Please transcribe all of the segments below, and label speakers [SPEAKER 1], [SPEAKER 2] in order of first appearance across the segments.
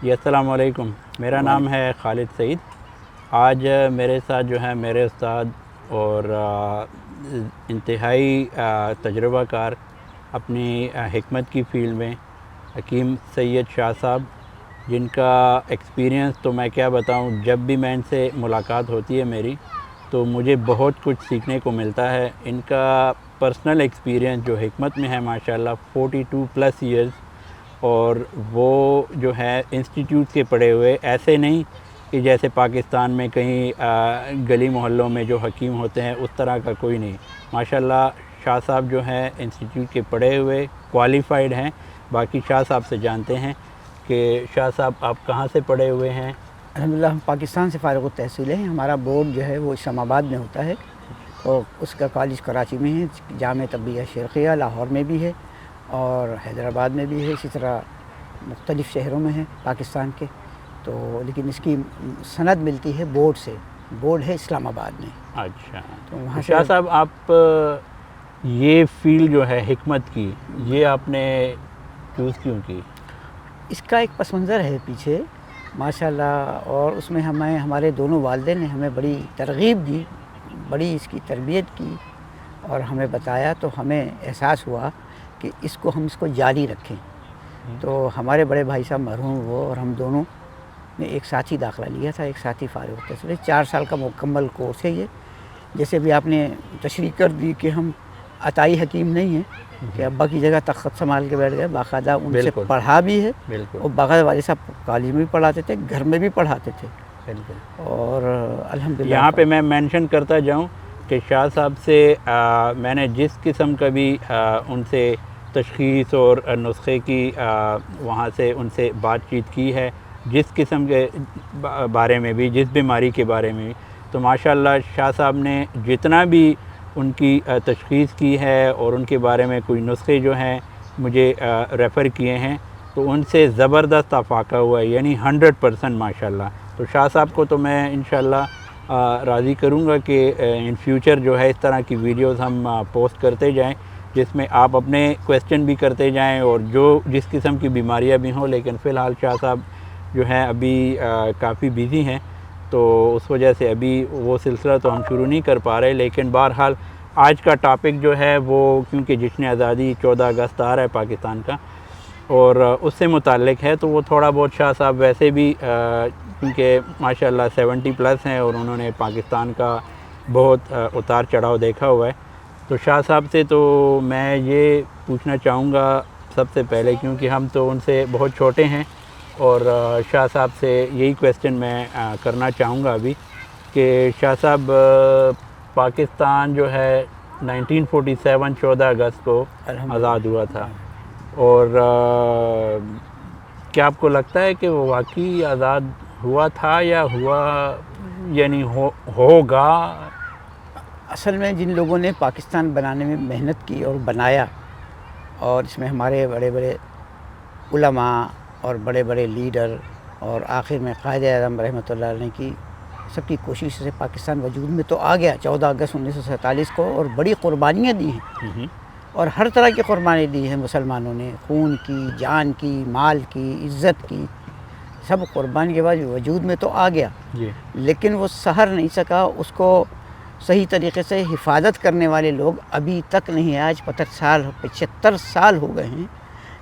[SPEAKER 1] جی السلام علیکم، میرا نام ہے خالد سعید۔ آج میرے ساتھ جو ہے میرے استاد اور انتہائی تجربہ کار اپنی حکمت کی فیلڈ میں حکیم سید شاہ صاحب، جن کا ایکسپیرینس تو میں کیا بتاؤں، جب بھی میں ان سے ملاقات ہوتی ہے میری تو مجھے بہت کچھ سیکھنے کو ملتا ہے۔ ان کا پرسنل ایکسپیرینس جو حکمت میں ہے ماشاءاللہ 42+ ایئرز، اور وہ جو ہے انسٹیٹیوٹ کے پڑھے ہوئے، ایسے نہیں کہ جیسے پاکستان میں کہیں گلی محلوں میں جو حکیم ہوتے ہیں اس طرح کا کوئی نہیں۔ ماشاءاللہ شاہ صاحب جو ہیں انسٹیٹیوٹ کے پڑھے ہوئے کوالیفائڈ ہیں۔ باقی شاہ صاحب سے جانتے ہیں کہ شاہ صاحب آپ کہاں سے پڑھے ہوئے ہیں؟
[SPEAKER 2] الحمدللہ ہم پاکستان سے فارغ التحصیل ہیں۔ ہمارا بورڈ جو ہے وہ اسلام آباد میں ہوتا ہے اور اس کا کالج کراچی میں ہے، جامعہ طبیہ شرقیہ لاہور میں بھی ہے اور حیدرآباد میں بھی ہے، اسی طرح مختلف شہروں میں ہے پاکستان کے۔ تو لیکن اس کی سند ملتی ہے بورڈ سے، بورڈ ہے اسلام آباد میں۔
[SPEAKER 1] اچھا،
[SPEAKER 2] تو وہاں
[SPEAKER 1] شاہ صاحب آپ یہ فیلڈ جو ہے حکمت کی، یہ آپ نے چوز کیوں کی؟
[SPEAKER 2] اس کا ایک پس منظر ہے پیچھے ماشاءاللہ، اور اس میں ہمارے دونوں والدین نے ہمیں بڑی ترغیب دی، بڑی اس کی تربیت کی اور ہمیں بتایا، تو ہمیں احساس ہوا کہ اس کو جاری رکھیں۔ تو ہمارے بڑے بھائی صاحب مرحوم وہ اور ہم دونوں نے ایک ساتھ ہی داخلہ لیا تھا، ایک ساتھ ہی فارغ التحصیل۔ 4 سال کا مکمل کورس ہے یہ۔ جیسے بھی آپ نے تشریح کر دی کہ ہم عطائی حکیم نہیں ہیں کہ ابا کی جگہ تخت سنبھال کے بیٹھ گئے، باقاعدہ ان سے پڑھا بھی ہے، اور باقاعدہ والد صاحب کالج میں بھی پڑھاتے تھے، گھر میں بھی پڑھاتے تھے۔ اور الحمدللہ
[SPEAKER 1] یہاں پہ میں مینشن کرتا جاؤں کہ شاہ صاحب سے میں نے جس قسم کا بھی ان سے تشخیص اور نسخے کی وہاں سے ان سے بات چیت کی ہے، جس قسم کے بارے میں بھی، جس بیماری کے بارے میں بھی، تو ماشاءاللہ شاہ صاحب نے جتنا بھی ان کی تشخیص کی ہے اور ان کے بارے میں کوئی نسخے جو ہیں مجھے ریفر کیے ہیں، تو ان سے زبردست افاقہ ہوا ہے، یعنی 100% ماشاءاللہ۔ تو شاہ صاحب کو تو میں انشاءاللہ راضی کروں گا کہ ان فیوچر جو ہے اس طرح کی ویڈیوز ہم پوسٹ کرتے جائیں، جس میں آپ اپنے کویسچن بھی کرتے جائیں اور جس قسم کی بیماریاں بھی ہوں۔ لیکن فی الحال شاہ صاحب جو ہیں ابھی کافی بیزی ہیں، تو اس وجہ سے ابھی وہ سلسلہ تو ہم شروع نہیں کر پا رہے۔ لیکن بہرحال آج کا ٹاپک جو ہے وہ، کیونکہ جشن آزادی 14 اگست آ رہا ہے پاکستان کا، اور اس سے متعلق ہے، تو وہ تھوڑا بہت شاہ صاحب ویسے بھی کیونکہ ماشاءاللہ 70+ ہیں اور انہوں نے پاکستان کا بہت اتار چڑھاؤ دیکھا ہوا ہے۔ تو شاہ صاحب سے تو میں یہ پوچھنا چاہوں گا سب سے پہلے، کیونکہ ہم تو ان سے بہت چھوٹے ہیں، اور شاہ صاحب سے یہی کویسچن میں کرنا چاہوں گا ابھی کہ شاہ صاحب پاکستان جو ہے 1947 14 اگست کو آزاد ہوا تھا، اور کیا آپ کو لگتا ہے کہ وہ واقعی آزاد ہوا تھا یا یعنی ہوگا؟
[SPEAKER 2] اصل میں جن لوگوں نے پاکستان بنانے میں محنت کی اور بنایا، اور اس میں ہمارے بڑے بڑے علماء اور بڑے بڑے لیڈر اور آخر میں قائد اعظم رحمۃ اللہ علیہ کی سب کی کوشش سے پاکستان وجود میں تو آ گیا 14 اگست 1947 کو، اور بڑی قربانیاں دی ہیں اور ہر طرح کی قربانی دی ہیں مسلمانوں نے، خون کی، جان کی، مال کی، عزت کی، سب قربانی کے بعد وجود میں تو آ گیا، لیکن وہ سہر نہیں سکا، اس کو صحیح طریقے سے حفاظت کرنے والے لوگ ابھی تک نہیں ہیں۔ آج 75 سال ہو گئے ہیں،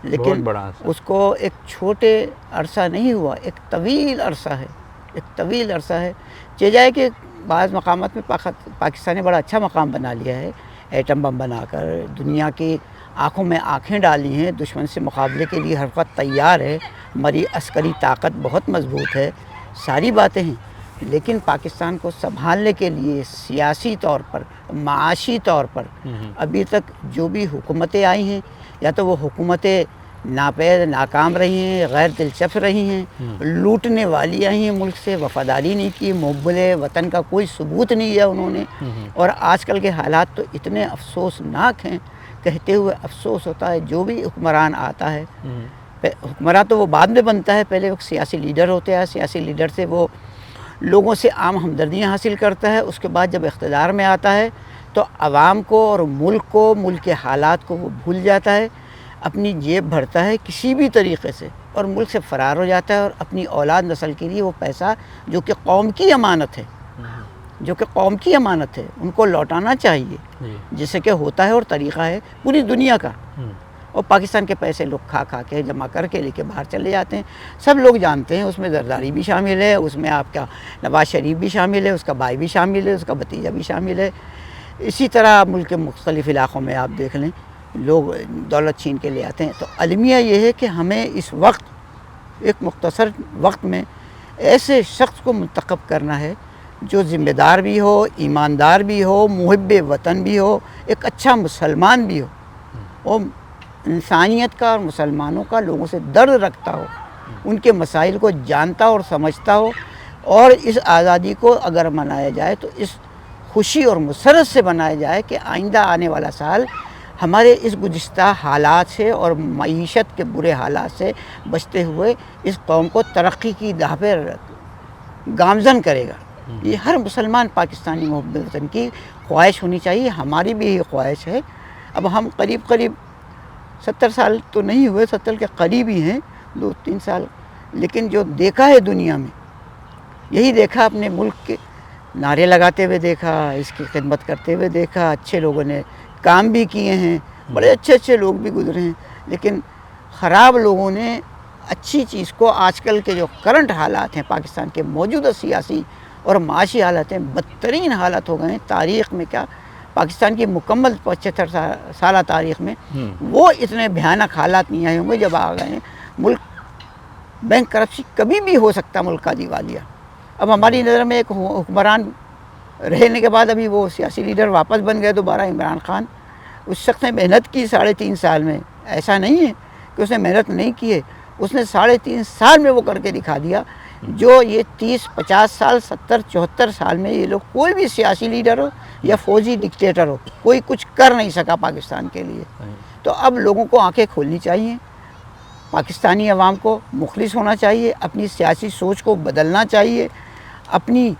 [SPEAKER 2] لیکن اس کو ایک چھوٹے عرصہ نہیں ہوا، ایک طویل عرصہ ہے، ایک طویل عرصہ ہے۔ چہ جائے کہ بعض مقامات میں پاکستان نے بڑا اچھا مقام بنا لیا ہے، ایٹم بم بنا کر دنیا کی آنکھوں میں آنکھیں ڈالی ہیں، دشمن سے مقابلے کے لیے ہر وقت تیار ہے، ہماری عسکری طاقت بہت مضبوط ہے، ساری باتیں ہیں، لیکن پاکستان کو سنبھالنے کے لیے سیاسی طور پر، معاشی طور پر ابھی تک جو بھی حکومتیں آئی ہیں، یا تو وہ حکومتیں ناپید ناکام رہی ہیں، غیر دلچسپ رہی ہیں، لوٹنے والی آئی ہیں، ملک سے وفاداری نہیں کی، محب وطن کا کوئی ثبوت نہیں دیا انہوں نے، اور آج کل کے حالات تو اتنے افسوسناک ہیں، کہتے ہوئے افسوس ہوتا ہے۔ جو بھی حکمران آتا ہے، حکمران تو وہ بعد میں بنتا ہے، پہلے وہ سیاسی لیڈر ہوتے ہیں، سیاسی لیڈر سے وہ لوگوں سے عام ہمدردیاں حاصل کرتا ہے، اس کے بعد جب اقتدار میں آتا ہے تو عوام کو اور ملک کو، ملک کے حالات کو وہ بھول جاتا ہے، اپنی جیب بھرتا ہے کسی بھی طریقے سے، اور ملک سے فرار ہو جاتا ہے اور اپنی اولاد نسل کے لیے وہ پیسہ جو کہ قوم کی امانت ہے، جو کہ قوم کی امانت ہے، ان کو لوٹانا چاہیے، جیسے کہ ہوتا ہے اور طریقہ ہے پوری دنیا کا۔ اور پاکستان کے پیسے لوگ کھا کے جمع کر کے لے کے باہر چلے جاتے ہیں، سب لوگ جانتے ہیں، اس میں زرداری بھی شامل ہے، اس میں آپ کا نواز شریف بھی شامل ہے، اس کا بھائی بھی شامل ہے، اس کا بھتیجا بھی شامل ہے۔ اسی طرح ملک کے مختلف علاقوں میں آپ دیکھ لیں لوگ دولت چھین کے لے آتے ہیں۔ تو المیہ یہ ہے کہ ہمیں اس وقت ایک مختصر وقت میں ایسے شخص کو منتخب کرنا ہے جو ذمہ دار بھی ہو، ایماندار بھی ہو، محب وطن بھی ہو، ایک اچھا مسلمان بھی ہو، اور انسانیت کا اور مسلمانوں کا لوگوں سے درد رکھتا ہو، ان کے مسائل کو جانتا اور سمجھتا ہو، اور اس آزادی کو اگر منایا جائے تو اس خوشی اور مسرت سے منایا جائے کہ آئندہ آنے والا سال ہمارے اس گزشتہ حالات سے اور معیشت کے برے حالات سے بچتے ہوئے اس قوم کو ترقی کی راہ پہ گامزن کرے گا۔ یہ ہر مسلمان پاکستانی محب وطن کی خواہش ہونی چاہیے، ہماری بھی یہ خواہش ہے۔ اب ہم قریب 70 سال تو نہیں ہوئے، 70 کے قریب ہی ہیں، 2-3 سال، لیکن جو دیکھا ہے دنیا میں، یہی دیکھا، اپنے ملک کے نعرے لگاتے ہوئے دیکھا، اس کی خدمت کرتے ہوئے دیکھا، اچھے لوگوں نے کام بھی کیے ہیں، بڑے اچھے لوگ بھی گزرے ہیں، لیکن خراب لوگوں نے اچھی چیز کو، آج کل کے جو کرنٹ حالات ہیں پاکستان کے موجودہ سیاسی اور معاشی حالات ہیں، بدترین حالات ہو گئے ہیں تاریخ میں، کیا پاکستان کی مکمل 75 سالہ تاریخ میں وہ اتنے بھیانک حالات نہیں آئے ہوں گے جب آ گئے ہیں۔ ملک بینک کرپشن کبھی بھی ہو سکتا ملک کا دیوالیہ۔ اب ہماری نظر میں ایک حکمران رہنے کے بعد ابھی وہ سیاسی لیڈر واپس بن گئے دوبارہ، عمران خان، اس شخص نے محنت کی 3.5 سال میں، ایسا نہیں ہے کہ اس نے محنت نہیں کی ہے، اس نے 3.5 سال میں وہ کر کے دکھا دیا جو یہ 30-50 سال 70-74 سال میں یہ لوگ کوئی بھی سیاسی لیڈر ہو یا فوجی ڈکٹیٹر ہو، کوئی کچھ کر نہیں سکا پاکستان کے لیے۔ تو اب لوگوں کو آنکھیں کھولنی چاہیے، پاکستانی عوام کو مخلص ہونا چاہیے، اپنی سیاسی سوچ کو بدلنا چاہیے، اپنی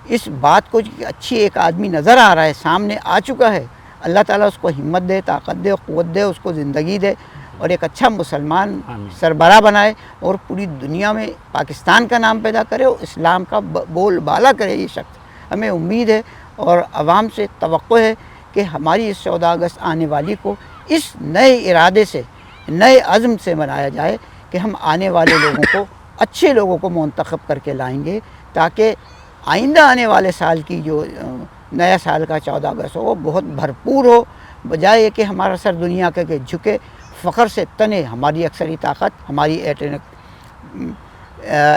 [SPEAKER 2] اس بات کو اچھی ایک آدمی نظر آ رہا ہے، سامنے آ چکا ہے، اللہ تعالیٰ اس کو ہمت دے، طاقت دے، قوت دے، اس کو زندگی دے، اور ایک اچھا مسلمان سربراہ بنائے، اور پوری دنیا میں پاکستان کا نام پیدا کرے اور اسلام کا بول بالا کرے یہ شخص۔ ہمیں امید ہے اور عوام سے توقع ہے کہ ہماری اس 14 اگست آنے والی کو اس نئے ارادے سے، نئے عزم سے منایا جائے کہ ہم آنے والے لوگوں کو، اچھے لوگوں کو منتخب کر کے لائیں گے، تاکہ آئندہ آنے والے سال کی جو نیا سال کا 14 اگست ہو وہ بہت بھرپور ہو، بجائے کہ ہمارا سر دنیا کے جھکے، فخر سے تنے۔ ہماری اکثری طاقت، ہماری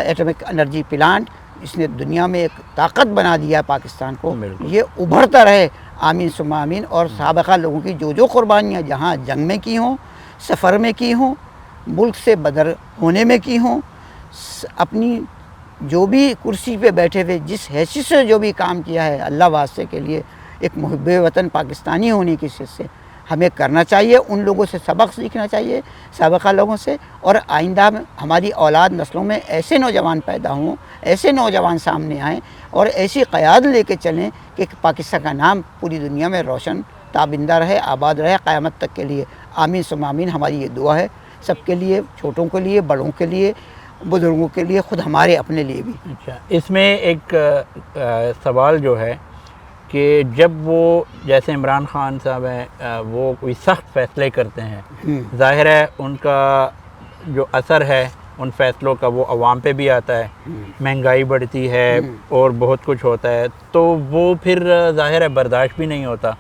[SPEAKER 2] ایٹمک انرجی پلانٹ، اس نے دنیا میں ایک طاقت بنا دیا ہے پاکستان کو، یہ ابھرتا رہے، آمین ثم آمین۔ اور سابقہ لوگوں کی جو قربانیاں جہاں جنگ میں کی ہوں، سفر میں کی ہوں، ملک سے بدر ہونے میں کی ہوں، اپنی جو بھی کرسی پہ بیٹھے ہوئے جس حیثیت سے جو بھی کام کیا ہے اللہ واسطے کے لیے، ایک محب وطن پاکستانی ہونے کی حیثیت سے ہمیں کرنا چاہیے، ان لوگوں سے سبق سیکھنا چاہیے، سابقہ لوگوں سے، اور آئندہ میں ہماری اولاد نسلوں میں ایسے نوجوان پیدا ہوں، ایسے نوجوان سامنے آئیں اور ایسی قیادت لے کے چلیں کہ پاکستان کا نام پوری دنیا میں روشن تابندہ رہے، آباد رہے قیامت تک کے لیے۔ آمین ثم آمین، ہماری یہ دعا ہے سب کے لیے، چھوٹوں کے لیے، بڑوں کے لیے، بزرگوں کے لیے، خود ہمارے اپنے لیے بھی۔
[SPEAKER 1] اچھا، اس میں ایک سوال جو ہے کہ جب وہ جیسے عمران خان صاحب ہیں، وہ کوئی سخت فیصلے کرتے ہیں، ظاہر ہے ان کا جو اثر ہے ان فیصلوں کا وہ عوام پہ بھی آتا ہے، مہنگائی بڑھتی ہے اور بہت کچھ ہوتا ہے، تو وہ پھر ظاہر ہے برداشت بھی نہیں ہوتا،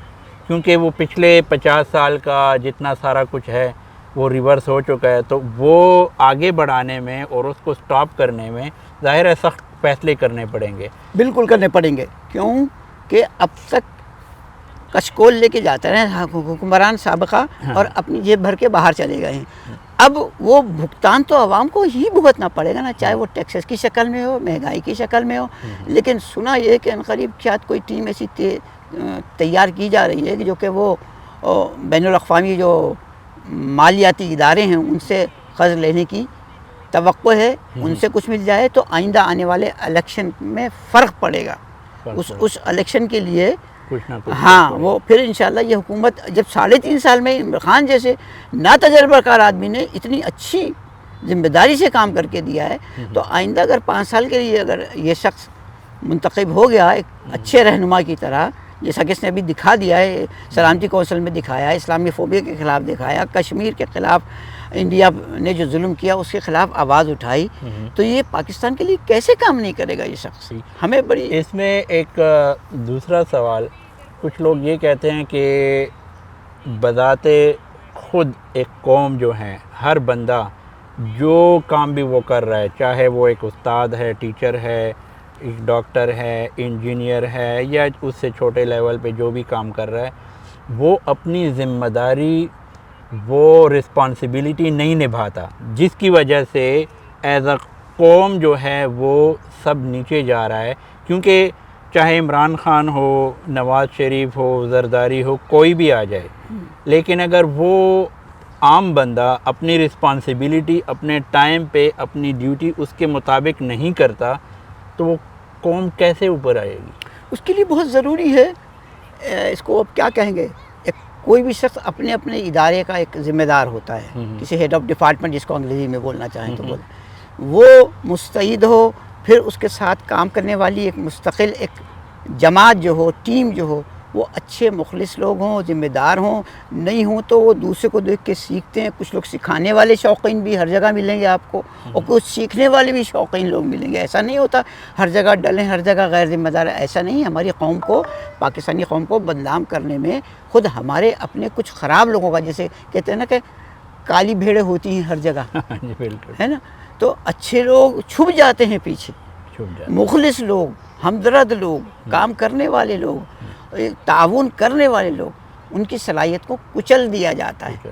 [SPEAKER 1] کیونکہ وہ پچھلے 50 سال کا جتنا سارا کچھ ہے وہ ریورس ہو چکا ہے، تو وہ آگے بڑھانے میں اور اس کو سٹاپ کرنے میں ظاہر ہے سخت فیصلے کرنے پڑیں گے۔
[SPEAKER 2] بالکل کرنے پڑیں گے، کیوں کہ اب تک کشکول لے کے جاتے رہے حکمران سابقہ اور اپنی جیب بھر کے باہر چلے گئے ہیں۔ اب وہ بھگتان تو عوام کو ہی بھگتنا پڑے گا نا، چاہے وہ ٹیکسز کی شکل میں ہو، مہنگائی کی شکل میں ہو۔ لیکن سنا یہ کہ عنقریب شاید کوئی ٹیم ایسی تیار کی جا رہی ہے کہ جو کہ وہ بین الاقوامی جو مالیاتی ادارے ہیں ان سے قرض لینے کی توقع ہے، ان سے کچھ مل جائے تو آئندہ آنے والے الیکشن میں فرق پڑے گا، اس الیکشن کے لیے
[SPEAKER 1] کچھ نہ کچھ۔
[SPEAKER 2] ہاں، وہ پھر انشاءاللہ یہ حکومت جب 3.5 سال میں عمران خان جیسے نا تجربہ کار آدمی نے اتنی اچھی ذمہ داری سے کام کر کے دیا ہے، تو آئندہ اگر 5 سال کے لیے اگر یہ شخص منتخب ہو گیا ایک اچھے رہنما کی طرح، جیسا کہ اس نے ابھی دکھا دیا ہے، سلامتی کونسل میں دکھایا، اسلامی فوبیا کے خلاف دکھایا، کشمیر کے خلاف انڈیا نے جو ظلم کیا اس کے خلاف آواز اٹھائی، تو یہ پاکستان کے لیے کیسے کام نہیں کرے گا یہ شخص؟ ہمیں بڑی
[SPEAKER 1] اس میں ایک دوسرا سوال، کچھ لوگ یہ کہتے ہیں کہ بذات خود ایک قوم جو ہے، ہر بندہ جو کام بھی وہ کر رہا ہے، چاہے وہ ایک استاد ہے، ٹیچر ہے، ایک ڈاکٹر ہے، انجینئر ہے، یا اس سے چھوٹے لیول پہ جو بھی کام کر رہا ہے، وہ اپنی ذمہ داری، وہ رسپانسبلٹی نہیں نبھاتا، جس کی وجہ سے ایز اے قوم جو ہے وہ سب نیچے جا رہا ہے. کیونکہ چاہے عمران خان ہو، نواز شریف ہو، زرداری ہو، کوئی بھی آ جائے، لیکن اگر وہ عام بندہ اپنی رسپانسبلٹی اپنے ٹائم پہ اپنی ڈیوٹی اس کے مطابق نہیں کرتا تو وہ قوم کیسے اوپر آئے گی؟
[SPEAKER 2] اس کے لیے بہت ضروری ہے، اس کو اب کیا کہیں گے، کوئی بھی شخص اپنے اپنے ادارے کا ایک ذمہ دار ہوتا ہے، کسی ہیڈ آف ڈپارٹمنٹ جس کو انگریزی میں بولنا چاہیں تو بولیں، وہ مستعد ہو، پھر اس کے ساتھ کام کرنے والی ایک مستقل ایک جماعت جو ہو، ٹیم جو ہو، وہ اچھے مخلص لوگ ہوں، ذمہ دار ہوں، نہیں ہوں تو وہ دوسرے کو دیکھ کے سیکھتے ہیں. کچھ لوگ سکھانے والے شوقین بھی ہر جگہ ملیں گے آپ کو، اور کچھ سیکھنے والے بھی شوقین لوگ ملیں گے. ایسا نہیں ہوتا ہر جگہ ڈلیں، ہر جگہ غیر ذمہ دار، ایسا نہیں. ہماری قوم کو، پاکستانی قوم کو بدنام کرنے میں خود ہمارے اپنے کچھ خراب لوگوں کا، جیسے کہتے ہیں نا کہ کالی بھیڑیں ہوتی ہیں ہر جگہ، ہے نا، تو اچھے لوگ چھپ جاتے ہیں پیچھے، مخلص لوگ، ہمدرد لوگ، کام کرنے والے لوگ، تعاون کرنے والے لوگ، ان کی صلاحیت کو کچل دیا جاتا ہے،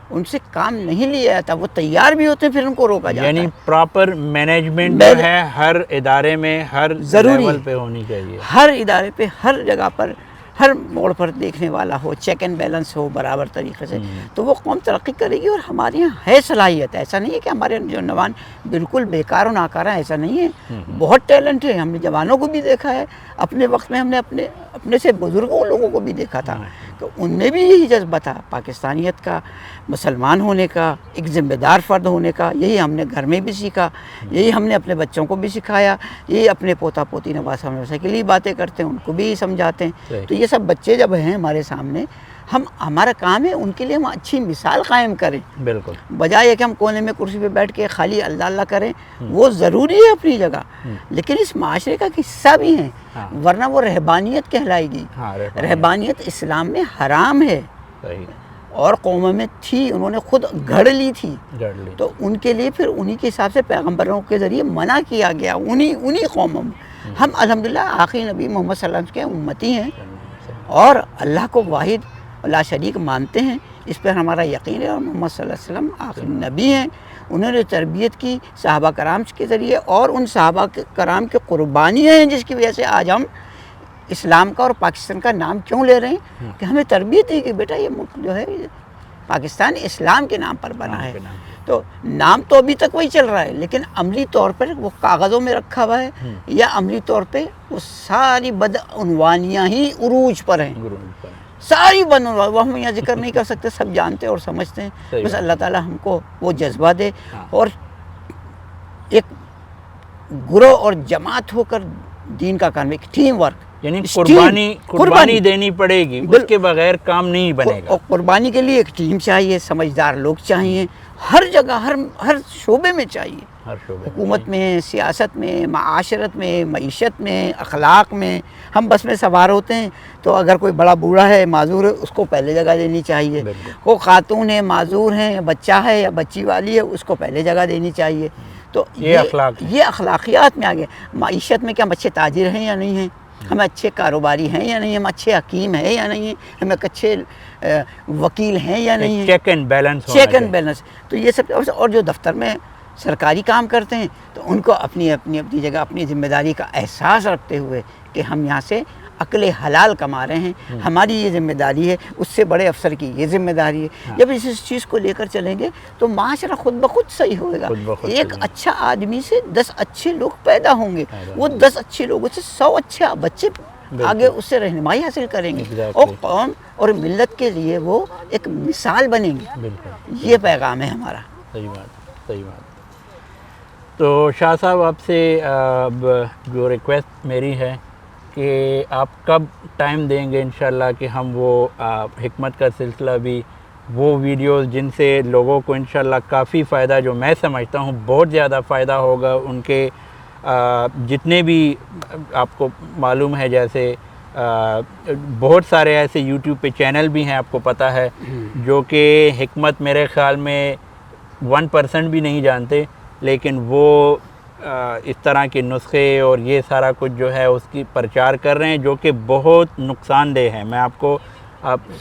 [SPEAKER 2] ان سے کام نہیں لیا جاتا. وہ تیار بھی ہوتے ہیں پھر ان کو روکا جاتا ہے.
[SPEAKER 1] یعنی پراپر مینجمنٹ جو ہے ہر ادارے میں ہر لیول پہ ہونی چاہیے،
[SPEAKER 2] ہر ادارے پہ، ہر جگہ پر، ہر موڑ پر دیکھنے والا ہو، چیک اینڈ بیلنس ہو برابر طریقے سے، تو وہ قوم ترقی کرے گی. اور ہمارے یہاں ہے صلاحیت، ایسا نہیں ہے کہ ہمارے نوجوان بالکل بیکار و ناکارہ، ایسا نہیں ہے. بہت ٹیلنٹ ہے. ہم نے جوانوں کو بھی دیکھا ہے، اپنے وقت میں ہم نے اپنے سے بزرگوں لوگوں کو بھی دیکھا تھا کہ ان میں بھی یہی جذبہ تھا پاکستانیت کا، مسلمان ہونے کا، ایک ذمہ دار فرد ہونے کا. یہی ہم نے گھر میں بھی سیکھا، یہی ہم نے اپنے بچوں کو بھی سکھایا، یہی اپنے پوتا پوتی نواسا نواسا کے لیے باتیں کرتے ہیں، ان کو بھی سمجھاتے ہیں. تو یہ سب بچے جب ہیں ہمارے سامنے، ہمارا کام ہے ان کے لیے ہم اچھی مثال قائم کریں،
[SPEAKER 1] بالکل،
[SPEAKER 2] بجائے کہ ہم کونے میں کرسی پہ بیٹھ کے خالی اللہ اللہ کریں. وہ ضروری ہے اپنی جگہ، لیکن اس معاشرے کا حصہ بھی ہیں، ورنہ وہ رہبانیت کہلائے گی. رہبانیت اسلام میں حرام ہے، اور قوموں میں تھی، انہوں نے خود گھڑ لی تھی، تو ان کے لیے پھر انہی کے حساب سے پیغمبروں کے ذریعے منع کیا گیا انہی قوموں میں. ہم الحمدللہ آخری نبی محمد صلی اللہ علیہ وسلم کے امتی ہیں، اور اللہ کو واحد لا شریک مانتے ہیں، اس پر ہمارا یقین ہے. اور محمد صلی اللہ علیہ وسلم آخری نبی ہیں، انہوں نے تربیت کی صحابہ کرام کے ذریعے، اور ان صحابہ کرام کی قربانیاں ہیں جس کی وجہ سے آج ہم اسلام کا اور پاکستان کا نام کیوں لے رہے ہیں، کہ ہمیں تربیت دی کہ بیٹا یہ ملک جو ہے پاکستان اسلام کے نام پر بنا ہے. تو نام تو ابھی تک وہی چل رہا ہے، لیکن عملی طور پر وہ کاغذوں میں رکھا ہوا ہے، یا عملی طور پہ وہ ساری بدعنوانیاں ہی عروج پر ہیں، ساری بدعنوانیاں. وہ ہم یہاں ذکر نہیں کر سکتے، سب جانتے اور سمجھتے ہیں. بس اللہ تعالیٰ ہم کو وہ جذبہ دے، اور ایک گروہ اور جماعت ہو کر دین کا کام، ایک ٹیم ورک،
[SPEAKER 1] یعنی قربانی دینی پڑے گی، اس کے بغیر کام نہیں بنے گا.
[SPEAKER 2] اور قربانی کے لیے ایک ٹیم چاہیے، سمجھدار لوگ چاہیے، ہر جگہ، ہر شعبے میں چاہیے، حکومت میں، سیاست میں، معاشرت میں، معیشت میں، اخلاق میں. ہم بس میں سوار ہوتے ہیں تو اگر کوئی بڑا بوڑھا ہے، معذور ہے، اس کو پہلے جگہ دینی چاہیے. وہ خاتون ہے، معذور ہے، بچہ ہے یا بچی والی ہے، اس کو پہلے جگہ دینی چاہیے. تو یہ اخلاقیات میں آگے. معیشت میں کیا ہم اچھے تاجر ہیں یا نہیں ہیں، ہم اچھے کاروباری ہیں یا نہیں، ہم اچھے حکیم ہیں یا نہیں ہیں، ہم ایک اچھے وکیل ہیں یا نہیں ہیں.
[SPEAKER 1] Check and balance.
[SPEAKER 2] تو یہ سب. اور جو دفتر میں سرکاری کام کرتے ہیں تو ان کو اپنی جگہ اپنی ذمہ داری کا احساس رکھتے ہوئے کہ ہم یہاں سے عقل حلال کما رہے ہیں، ہماری یہ ذمہ داری ہے، اس سے بڑے افسر کی یہ ذمہ داری ہے. جب اس چیز کو لے کر چلیں گے تو معاشرہ خود بخود صحیح ہوگا. ایک اچھا آدمی سے 10 اچھے لوگ پیدا ہوں گے، وہ 10 اچھے لوگوں سے 100 اچھے بچے آگے اس سے رہنمائی حاصل کریں گے، اور قوم اور ملت کے لیے وہ ایک مثال بنیں گے. یہ پیغام ہے ہمارا.
[SPEAKER 1] صحیح بات. صحیح بات. تو شاہ صاحب آپ سے اب جو ریکویسٹ میری ہے کہ آپ کب ٹائم دیں گے انشاءاللہ کہ ہم وہ حکمت کا سلسلہ بھی وہ ویڈیوز جن سے لوگوں کو انشاءاللہ کافی فائدہ, جو میں سمجھتا ہوں بہت زیادہ فائدہ ہوگا ان کے جتنے بھی آپ کو معلوم ہے, جیسے بہت سارے ایسے یوٹیوب پہ چینل بھی ہیں آپ کو پتہ ہے جو کہ حکمت میرے خیال میں 1% بھی نہیں جانتے, لیکن وہ اس طرح کے نسخے اور یہ سارا کچھ جو ہے اس کی پرچار کر رہے ہیں جو کہ بہت نقصان دہ ہے. میں آپ کو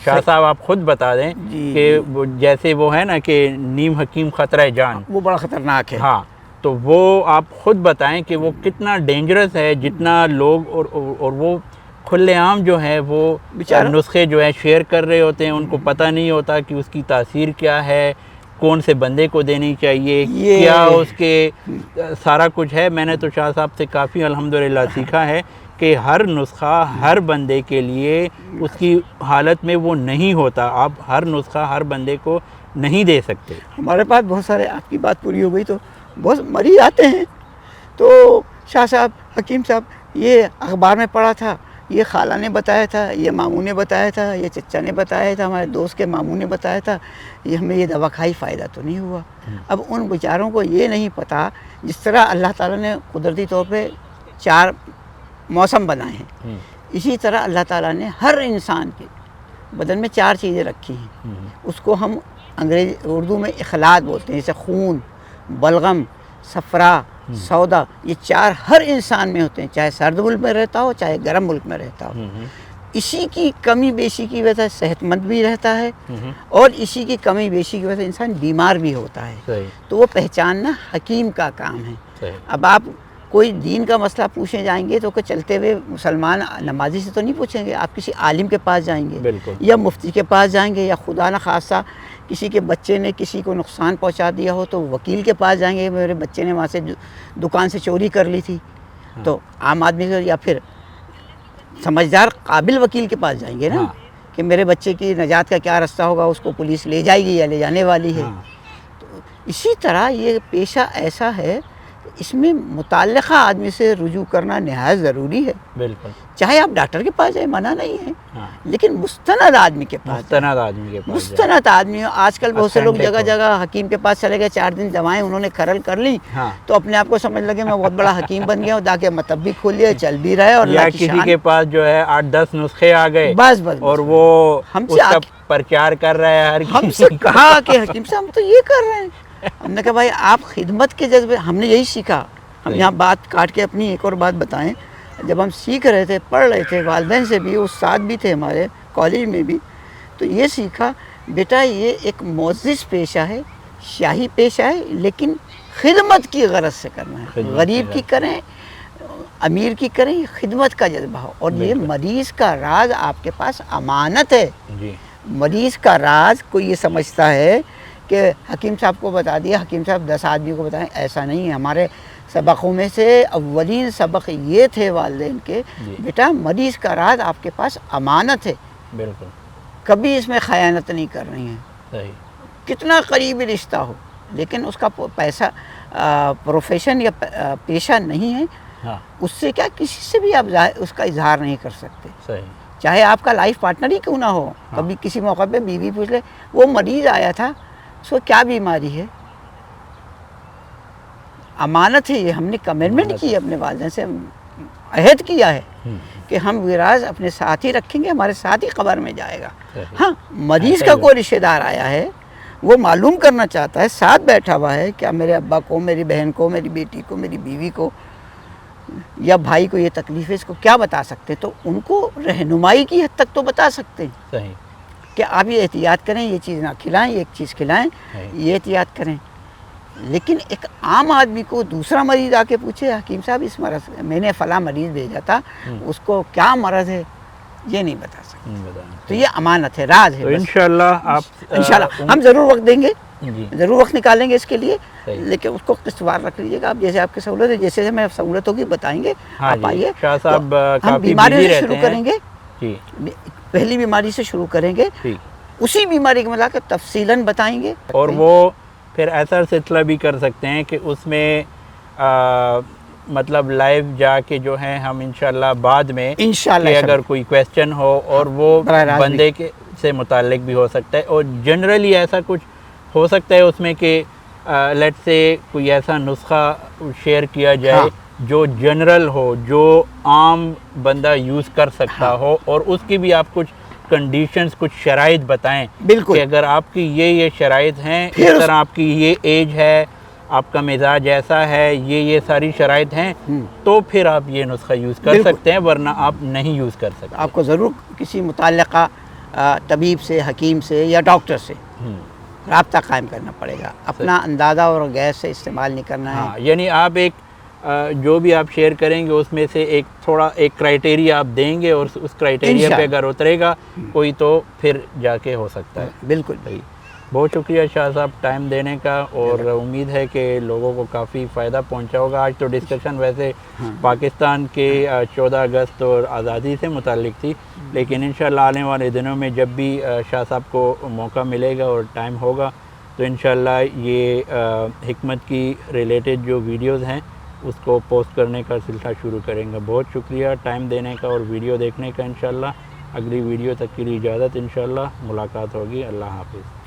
[SPEAKER 1] شاہ صاحب آپ خود بتا دیں کہ جیسے وہ ہے نا کہ نیم حکیم خطرہ جان,
[SPEAKER 2] وہ بڑا خطرناک ہے.
[SPEAKER 1] ہاں, تو وہ آپ خود بتائیں کہ وہ کتنا ڈینجرس ہے, جتنا لوگ اور وہ کھلے عام جو ہے وہ نسخے جو ہے شیئر کر رہے ہوتے ہیں, ان کو پتہ نہیں ہوتا کہ اس کی تاثیر کیا ہے, کون سے بندے کو دینی چاہیے, کیا اس کے سارا کچھ ہے. میں نے تو شاہ صاحب سے کافی الحمدللہ سیکھا ہے کہ ہر نسخہ ہر بندے کے لیے اس کی حالت میں وہ نہیں ہوتا. آپ ہر نسخہ ہر بندے کو نہیں دے سکتے.
[SPEAKER 2] ہمارے پاس بہت سارے, آپ کی بات پوری ہو گئی تو بہت مریض آتے ہیں, تو شاہ صاحب, حکیم صاحب, یہ اخبار میں پڑھا تھا, یہ خالہ نے بتایا تھا, یہ ماموں نے بتایا تھا, یہ چچا نے بتایا تھا, ہمارے دوست کے ماموں نے بتایا تھا, یہ ہمیں یہ دوا کھائی فائدہ تو نہیں ہوا. اب ان بیچاروں کو یہ نہیں پتہ, جس طرح اللہ تعالیٰ نے قدرتی طور پہ 4 موسم بنائے ہیں, اسی طرح اللہ تعالیٰ نے ہر انسان کے بدن میں 4 چیزیں رکھی ہیں. اس کو ہم اردو میں اخلاط بولتے ہیں, جیسے خون, بلغم, صفرا, سودا, یہ 4 ہر انسان میں ہوتے ہیں, چاہے سرد ملک میں رہتا ہو چاہے گرم ملک میں رہتا ہو. اسی کی کمی بیشی کی وجہ سے صحت مند بھی رہتا ہے, اور اسی کی کمی بیشی کی وجہ سے انسان بیمار بھی ہوتا ہے. تو وہ پہچاننا حکیم کا کام ہے. اب آپ کوئی دین کا مسئلہ پوچھنے جائیں گے تو کہ چلتے ہوئے مسلمان نمازی سے تو نہیں پوچھیں گے, آپ کسی عالم کے پاس جائیں گے, یا مفتی کے پاس جائیں گے, یا خدا نہ خاصہ کسی کے بچے نے کسی کو نقصان پہنچا دیا ہو تو وکیل کے پاس جائیں گے, میرے بچے نے وہاں سے دکان سے چوری کر لی تھی, تو عام آدمی کو, یا پھر سمجھدار قابل وکیل کے پاس جائیں گے نا, کہ میرے بچے کی نجات کا کیا رستہ ہوگا, اس کو پولیس لے جائے گی یا لے جانے والی ہے. تو اسی طرح یہ پیشہ ایسا ہے, اس میں متعلقہ آدمی سے رجوع کرنا نہایت ضروری ہے.
[SPEAKER 1] بالکل,
[SPEAKER 2] چاہے آپ ڈاکٹر کے پاس جائیں, منع نہیں ہے, لیکن مستند آدمی کے پاس, مستند آدمی. آج کل بہت سے لوگ جگہ جگہ حکیم کے پاس چلے گئے, 4 دن دوائیں انہوں نے کھرل کر لی, تو اپنے آپ کو سمجھ لگے میں بہت بڑا حکیم بن گیا ہوں, تاکہ مطب بھی کھول لیا, چل بھی رہے, اور
[SPEAKER 1] یا کسی کے پاس جو ہے 8-10 نسخے آ گئے,
[SPEAKER 2] بس
[SPEAKER 1] اور وہ ہم سے پرچار کر رہا ہے.
[SPEAKER 2] ہم سے کہا کہ حکیم صاحب ہم تو یہ کر رہے ہیں. ہم نے کہا بھائی آپ خدمت کے جذبے, ہم نے یہی سیکھا. ہم یہاں بات کاٹ کے اپنی ایک اور بات بتائیں, جب ہم سیکھ رہے تھے, پڑھ رہے تھے, والدین سے بھی, استاد بھی تھے ہمارے کالج میں بھی, تو یہ سیکھا بیٹا یہ ایک معزز پیشہ ہے, شاہی پیشہ ہے, لیکن خدمت کی غرض سے کرنا ہے. غریب کی کریں, امیر کی کریں, خدمت کا جذبہ ہو. اور یہ مریض کا راز آپ کے پاس امانت ہے. مریض کا راز کوئی یہ سمجھتا ہے کہ حکیم صاحب کو بتا دیا, حکیم صاحب 10 آدمی کو بتائیں, ایسا نہیں ہے. ہمارے سبقوں میں سے اولین سبق یہ تھے والدین کے, بیٹا مریض کا راز آپ کے پاس امانت ہے,
[SPEAKER 1] بالکل,
[SPEAKER 2] کبھی اس میں خیانت نہیں کر رہی ہیں. کتنا قریبی رشتہ ہو, لیکن اس کا پیسہ پروفیشن یا پیشہ نہیں ہے, اس سے کیا کسی سے بھی آپ اس کا اظہار نہیں کر سکتے. چاہے آپ کا لائف پارٹنر ہی کیوں نہ ہو. کبھی کسی موقع پہ بیوی پوچھ لے, وہ مریض آیا تھا, اس کو کیا بیماری ہے, امانت ہے یہ. ہم نے کمٹمنٹ کی اپنے والدین سے, عہد کیا ہے کہ ہم وراث اپنے ساتھ ہی رکھیں گے, ہمارے ساتھ ہی قبر میں جائے گا. ہاں, مریض کا کوئی رشتہ دار آیا ہے, وہ معلوم کرنا چاہتا ہے, ساتھ بیٹھا ہوا ہے, کیا میرے ابا کو, میری بہن کو, میری بیٹی کو, میری بیوی کو یا بھائی کو یہ تکلیف ہے, اس کو کیا بتا سکتے, تو ان کو رہنمائی کی حد تک تو بتا سکتے ہیں کہ آپ یہ احتیاط کریں, یہ چیز نہ کھلائیں, یہ چیز کھلائیں, یہ احتیاط کریں. لیکن ایک عام آدمی کو دوسرا مریض آ کے پوچھے, حکیم صاحب اس مرض, میں نے فلاں مریض بھیجا تھا, اس کو کیا مرض ہے, یہ نہیں بتا سکتے. تو یہ امانت ہے, راز ہے. انشاءاللہ ہم ضرور وقت دیں گے, ضرور وقت نکالیں گے اس کے لیے, لیکن اس کو قسطوار رکھ لیجیے گا آپ, جیسے آپ کی سہولت ہے, جیسے ہمیں سہولت ہوگی بتائیں گے. آپ آئیے, ہم بیماری سے شروع کریں گے, پہلی بیماری سے شروع کریں گے, اسی بیماری کے ملا کے تفصیلاً بتائیں گے.
[SPEAKER 1] اور وہ پھر ایسا سلسلہ بھی کر سکتے ہیں کہ اس میں مطلب لائیو جا کے جو ہے ہم انشاءاللہ بعد میں
[SPEAKER 2] انشاءاللہ
[SPEAKER 1] کہ اگر کوئی کویسچن ہو اور وہ
[SPEAKER 2] براہ راست
[SPEAKER 1] بندے کے سے متعلق بھی ہو سکتا ہے، اور جنرلی ایسا کچھ ہو سکتا ہے اس میں کہ لیٹ سے کوئی ایسا نسخہ شیئر کیا جائے جو جنرل ہو، جو عام بندہ یوز کر سکتا ہو، اور اس کی بھی آپ کچھ کنڈیشنز، کچھ شرائط بتائیں
[SPEAKER 2] بالکل،
[SPEAKER 1] کہ اگر آپ کی یہ شرائط ہیں، اس طرح آپ کی یہ ایج ہے، آپ کا مزاج ایسا ہے، یہ ساری شرائط ہیں، تو پھر آپ یہ نسخہ یوز کر سکتے ہیں، ورنہ آپ نہیں یوز کر سکتے۔
[SPEAKER 2] آپ کو ضرور کسی متعلقہ طبیب سے، حکیم سے یا ڈاکٹر سے رابطہ قائم کرنا پڑے گا، اپنا اندازہ اور غیر سے استعمال نہیں کرنا ہے۔
[SPEAKER 1] ہاں، یعنی آپ ایک جو بھی آپ شیئر کریں گے اس میں سے ایک کرائٹیریا آپ دیں گے، اور اس کرائٹیریا پہ اگر اترے گا کوئی تو پھر جا کے ہو سکتا ہے۔
[SPEAKER 2] بالکل
[SPEAKER 1] بہت شکریہ شاہ صاحب ٹائم دینے کا، اور امید ہے کہ لوگوں کو کافی فائدہ پہنچا ہوگا۔ آج تو ڈسکشن ویسے پاکستان کے 14 اگست اور آزادی سے متعلق تھی، لیکن انشاءاللہ آنے والے دنوں میں جب بھی شاہ صاحب کو موقع ملے گا اور ٹائم ہوگا تو انشاءاللہ یہ حکمت کی ریلیٹڈ جو ویڈیوز ہیں اس کو پوسٹ کرنے کا سلسلہ شروع کریں گے۔ بہت شکریہ ٹائم دینے کا اور ویڈیو دیکھنے کا۔ انشاءاللہ اگلی ویڈیو تک کے لیے اجازت، انشاءاللہ ملاقات ہوگی۔ اللہ حافظ۔